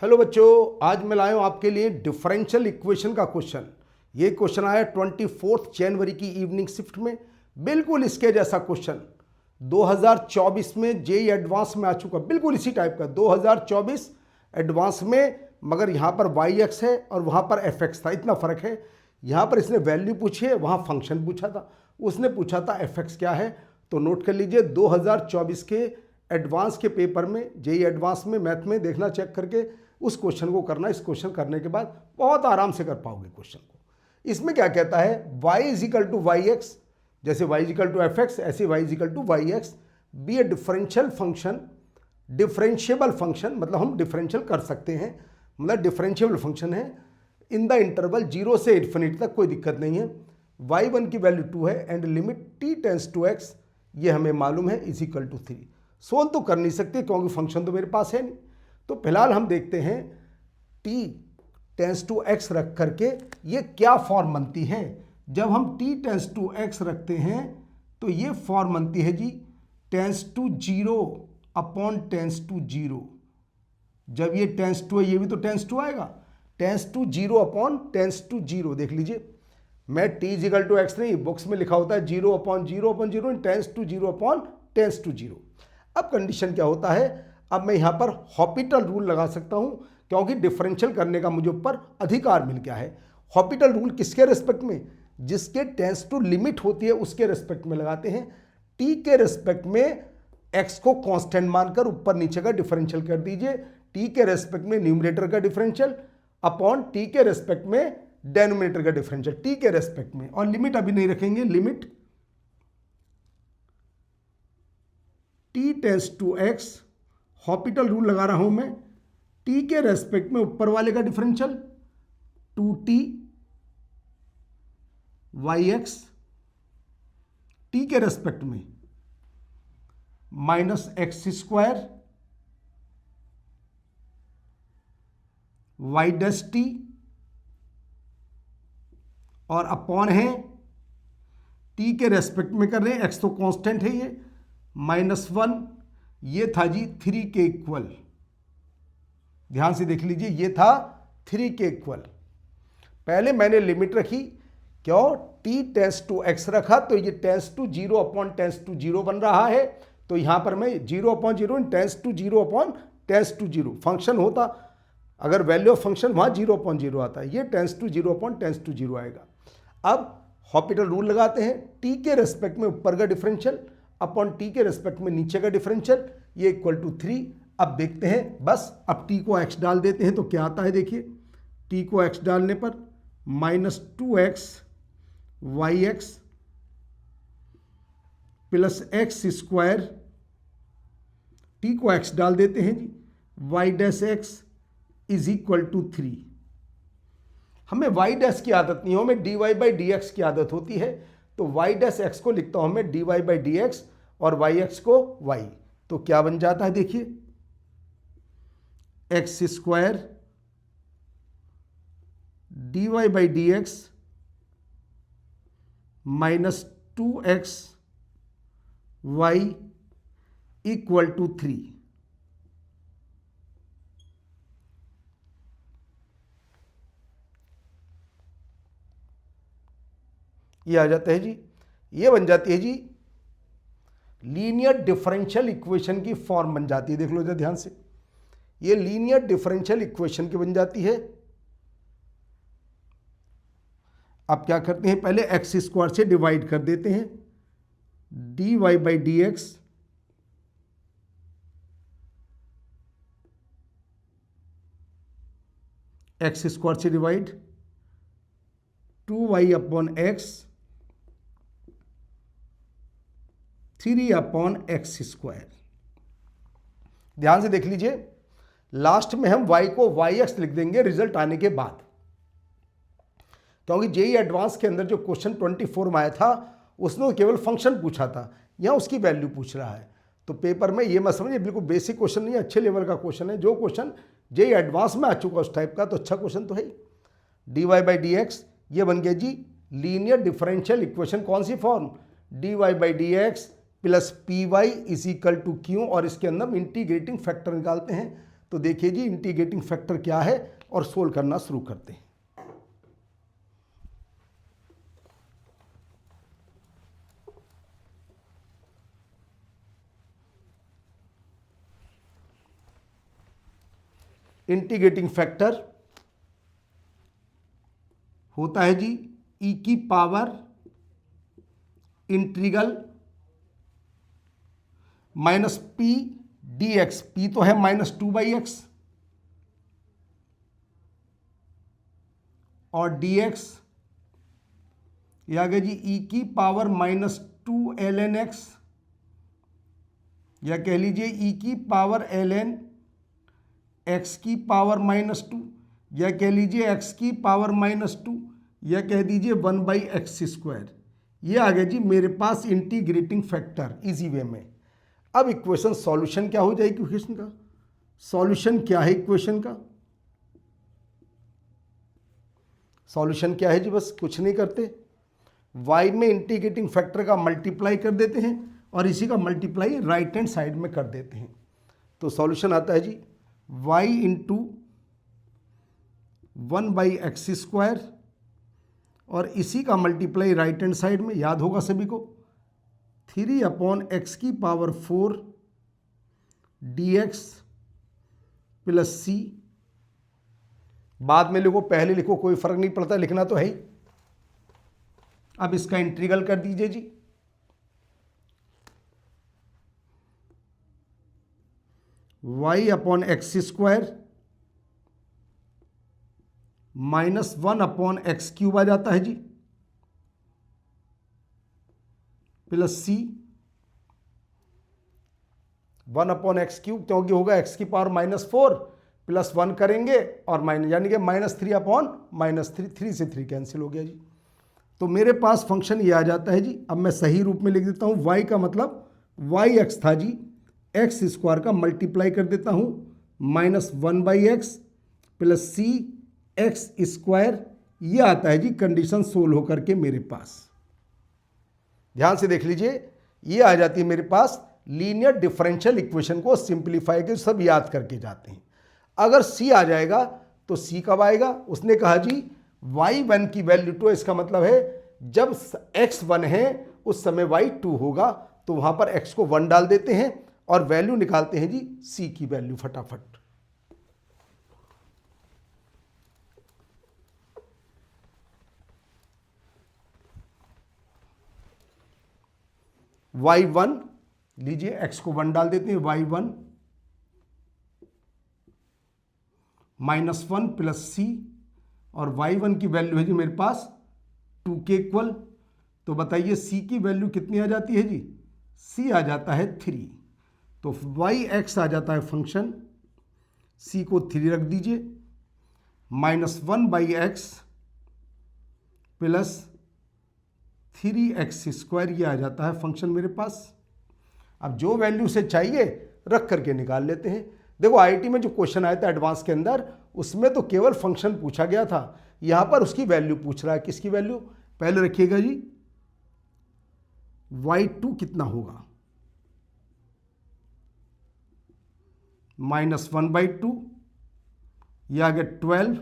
Hello बच्चों, आज मैं लाया हूं आपके लिए डिफरेंशियल इक्वेशन का क्वेश्चन। ये क्वेश्चन आया 24 जनवरी की इवनिंग शिफ्ट में। बिल्कुल इसके जैसा क्वेश्चन 2024 में जेईई एडवांस में आ चुका, बिल्कुल इसी टाइप का 2024 एडवांस में, मगर यहाँ पर वाई एक्स है और वहाँ पर एफ एक्स था, इतना फ़र्क है। यहाँ पर इसने वैल्यू पूछी है, वहाँ फंक्शन पूछा था, उसने पूछा था एफ एक्स क्या है। तो नोट कर लीजिए 2024 के एडवांस के पेपर में, जेईई एडवांस में मैथ में देखना, चेक करके उस क्वेश्चन को करना। इस क्वेश्चन करने के बाद बहुत आराम से कर पाओगे क्वेश्चन को। इसमें क्या कहता है, y is equal to y x, जैसे y is equal to f x ऐसे y is equal to y x be a differential function, differentiable function, मतलब हम डिफरेंशियल कर सकते हैं, मतलब डिफरेंशिएबल फंक्शन है इन द इंटरवल 0 से इन्फिनिटी तक, कोई दिक्कत नहीं है। y1 की वैल्यू 2 है and limit t tends to x, ये हमें मालूम है, इज इक्वल टू 3। सोल्व तो कर नहीं सकते क्योंकि फंक्शन तो मेरे पास है नहीं। तो फिलहाल हम देखते हैं t टेंस टू x रख करके ये क्या फॉर्म बनती है। जब हम t टेंस टू x रखते हैं तो ये फॉर्म बनती है जी tends to 0 upon tends to 0। जब ये टेंस टू है, ये भी तो टेंस टू आएगा, tends to 0 upon tends to 0। देख लीजिए, मैं t इक्वल टू x नहीं, बुक्स में लिखा होता है 0 upon 0 upon 0 tends to 0 upon tends to 0। अब कंडीशन क्या होता है, अब मैं यहाँ पर हॉपिटल रूल लगा सकता हूँ क्योंकि डिफरेंशियल करने का मुझे ऊपर अधिकार मिल गया है। हॉपिटल रूल किसके रेस्पेक्ट में, जिसके टेंस टू लिमिट होती है उसके रेस्पेक्ट में लगाते हैं। टी के रेस्पेक्ट में एक्स को कांस्टेंट मानकर ऊपर नीचे का डिफरेंशियल कर दीजिए। टी के रेस्पेक्ट में न्यूमरेटर का डिफरेंशियल अपॉन टी के रेस्पेक्ट में डेनोमिनेटर का डिफरेंशियल, टी के रेस्पेक्ट में। और लिमिट अभी नहीं रखेंगे, limit t tends to x, Hopital rule लगा रहा हूं मैं, टी के रेस्पेक्ट में ऊपर वाले का differential 2t y x, t के रेस्पेक्ट में minus x square y dash t, और अपॉन है टी के रेस्पेक्ट में कर रहे हैं, एक्स तो कांस्टेंट है, ये -1, ये था जी 3 के इक्वल। ध्यान से देख लीजिए, ये था 3 के इक्वल। पहले मैंने लिमिट रखी, क्यों, t टेंस टू x रखा तो ये tends to 0 upon tends to 0 बन रहा है। तो यहां पर मैं 0 upon 0 tends to 0 upon tends to 0 function होता, अगर वैल्यू ऑफ फंक्शन वहां 0 अपॉन 0 आता है, ये tends to 0 upon tends to 0 आएगा। अब हॉपिटल रूल लगाते हैं, t के रेस्पेक्ट में ऊपर का डिफरेंशियल अपॉन टी के रेस्पेक्ट में नीचे का डिफरेंशियल, ये इक्वल टू 3। अब देखते हैं, बस अब टी को x डाल देते हैं तो क्या आता है, देखिए टी को x डालने पर -2x y x plus x square, t को x डाल देते हैं जी, y dash x is equal to 3। हमें वाई डैश की आदत नहीं हो, हमें d y by d x की आदत होती है। तो वाई डैश एक्स को लिखता हूं मैं d y by d x और वाई एक्स को वाई। तो क्या बन जाता है, देखिए x square d y by d x -2x y equal to 3। ये आ जाता है जी, ये बन जाती है जी लीनियर डिफरेंशियल इक्वेशन की फॉर्म बन जाती है। देख लो जरा ध्यान से, ये लीनियर डिफरेंशियल इक्वेशन की बन जाती है। अब क्या करते हैं, पहले एक्स स्क्वायर से डिवाइड कर देते हैं, d y by d x x square से divide 2y upon x 3 upon x square. ध्यान से देख लीजिए, लास्ट में हम y को वाई एक्स लिख देंगे रिजल्ट आने के बाद, क्योंकि जेईई एडवांस के अंदर जो क्वेश्चन 24 में आया था उसने केवल फंक्शन पूछा था, यहाँ उसकी वैल्यू पूछ रहा है। तो पेपर में ये मत समझिए, बिल्कुल बेसिक क्वेश्चन नहीं है, अच्छे लेवल का क्वेश्चन है। जो क्वेश्चन जेईई एडवांस में आ चुका उस टाइप का, तो अच्छा क्वेश्चन तो है ही। D y by d x, ये बन गया जी लीनियर डिफरेंशियल इक्वेशन। कौन सी form, d y by d x plus p y is equal to q, और इसके अंदर इंटीग्रेटिंग फैक्टर निकालते हैं। तो तो देखिए जी इंटीग्रेटिंग फैक्टर क्या है और सोल्व करना शुरू करते हैं। इंटीग्रेटिंग फैक्टर होता है जी ई की power integral minus P D x, P तो है -2/x और dx ये आ गया जी ई की पावर -2ln x, या कह लीजिए ई की पावर ln x की पावर -2, या कह लीजिए x की पावर -2, या कह दीजिए 1/x²। ये आ गया जी मेरे पास इंटीग्रेटिंग फैक्टर इजी वे में। अब इक्वेशन सॉल्यूशन क्या हो जाएगी इक्वेशन का? सॉल्यूशन क्या है इक्वेशन का? सॉल्यूशन क्या है जी? बस कुछ नहीं करते, y में इंटीग्रेटिंग फैक्टर का मल्टीप्लाई कर देते हैं और इसी का मल्टीप्लाई राइट हैंड साइड में कर देते हैं। तो सॉल्यूशन आता है जी y इंटू 1/x² और इसी का मल्टीप्लाई राइट हैंड साइड में, याद होगा सभी को, 3/x⁴ dx प्लस c। बाद में लिखो पहले लिखो, कोई फर्क नहीं पड़ता, लिखना तो है ही। अब इसका इंटीग्रल कर दीजिए जी, y/x² -1/x³ आ जाता है जी प्लस c 1/x³ क्योंकि होगा x की पावर -4 प्लस 1 करेंगे और माइनस, यानी कि -3/-3, 3 से 3 कैंसिल हो गया जी। तो मेरे पास फंक्शन ये आ जाता है जी। अब मैं सही रूप में लिख देता हूँ, y का मतलब yx था जी, x² का मल्टीप्लाई कर देता हूँ -1/x प्लस c x²। ये आता है जी कंडीशन सोल्व होकर के मेरे पास। ध्यान से देख लीजिए, ये आ जाती है मेरे पास लीनियर डिफरेंशियल इक्वेशन को सिंप्लीफाई के सब याद करके जाते हैं। अगर c आ जाएगा तो c कब आएगा? उसने कहा जी y1 की वैल्यू 2, इसका मतलब है जब x1 है उस समय y2 होगा, तो वहां पर x को 1 डाल देते हैं और वैल्यू निकालते हैं जी c की वैल्यू फटाफट। y1 लीजिए, x को 1 डाल देते हैं, y1 -1 प्लस c और y1 की वैल्यू है जी मेरे पास 2 के इक्वल। तो बताइए c की वैल्यू कितनी आ जाती है जी? c आ जाता है 3। तो yx आ जाता है फंक्शन, c को 3 रख दीजिए, -1/x प्लस 3x² ये आ जाता है फंक्शन मेरे पास। अब जो वैल्यू से चाहिए रख करके निकाल लेते हैं। देखो आईआईटी में जो क्वेश्चन आया था एडवांस के अंदर, उसमें तो केवल फंक्शन पूछा गया था, यहां पर उसकी वैल्यू पूछ रहा है। किसकी वैल्यू? पहले रखिएगा जी y2 कितना होगा, -1/2, यह आ गया 12,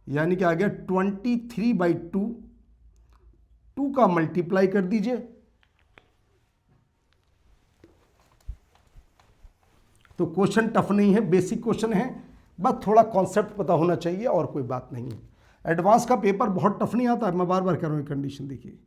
यानी कि आ गया 23/2। 2 का मल्टीप्लाई कर दीजिए, तो क्वेश्चन टफ नहीं है, बेसिक क्वेश्चन है, बस थोड़ा कॉन्सेप्ट पता होना चाहिए और कोई बात नहीं है। एडवांस का पेपर बहुत टफ नहीं आता, मैं बार बार कह रहा हूँ। कंडीशन देखिए,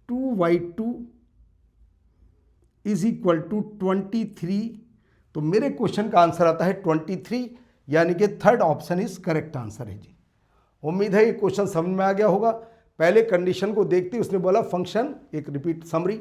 2y2 इज इक्वल टू 23। तो मेरे क्वेश्चन का आंसर आता है 23, यानी कि third option is correct answer है जी। उम्मीद है ये क्वेश्चन समझ में आ गया होगा। पहले कंडीशन को देखते उसने बोला फंक्शन, एक रिपीट समरी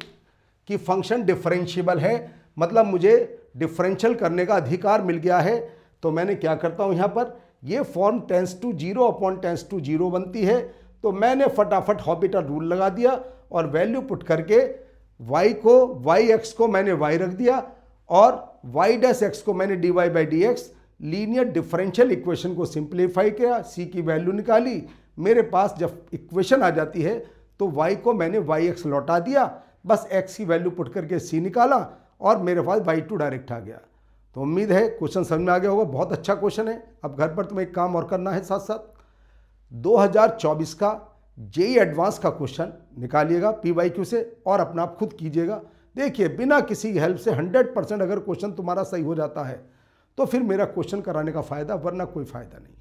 कि फंक्शन डिफरेंशिएबल है, मतलब मुझे डिफरेंशियल करने का अधिकार मिल गया है। तो मैंने क्या करता हूं, यहां पर ये फॉर्म टेंस टू 0/0 बनती है, तो मैंने फटाफट हॉपिटल रूल लगा दिया और वैल्यू पुट करके yx को मैंने y रख दिया और y' को मैंने dy/dx लीनियर डिफरेंशियल इक्वेशन को सिंप्लीफाई किया, c की वैल्यू निकाली। मेरे पास जब इक्वेशन आ जाती है तो y को मैंने yx लौटा दिया, बस x की वैल्यू पुट करके c निकाला और मेरे पास y2 डायरेक्ट आ गया। तो उम्मीद है क्वेश्चन समझ में आ गया होगा। बहुत अच्छा क्वेश्चन है। अब घर पर तुम्हें एक काम और करना है, साथ साथ 2024 का जेईई एडवांस का क्वेश्चन निकालिएगा पीवाईक्यू से और अपना आप खुद कीजिएगा। देखिए, बिना किसी हेल्प से 100% अगर क्वेश्चन तुम्हारा सही हो जाता है तो फिर मेरा क्वेश्चन कराने का फ़ायदा, वरना कोई फ़ायदा नहीं।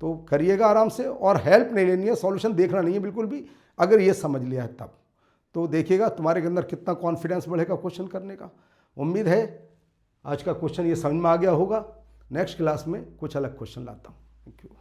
तो करिएगा आराम से, और हेल्प नहीं लेनी है, सॉल्यूशन देखना नहीं है बिल्कुल भी। अगर ये समझ लिया है तब तो देखिएगा तुम्हारे अंदर कितना कॉन्फिडेंस बढ़ेगा क्वेश्चन करने का। उम्मीद है आज का क्वेश्चन ये समझ में आ गया होगा। नेक्स्ट क्लास में कुछ अलग क्वेश्चन लाता हूँ। Thank you.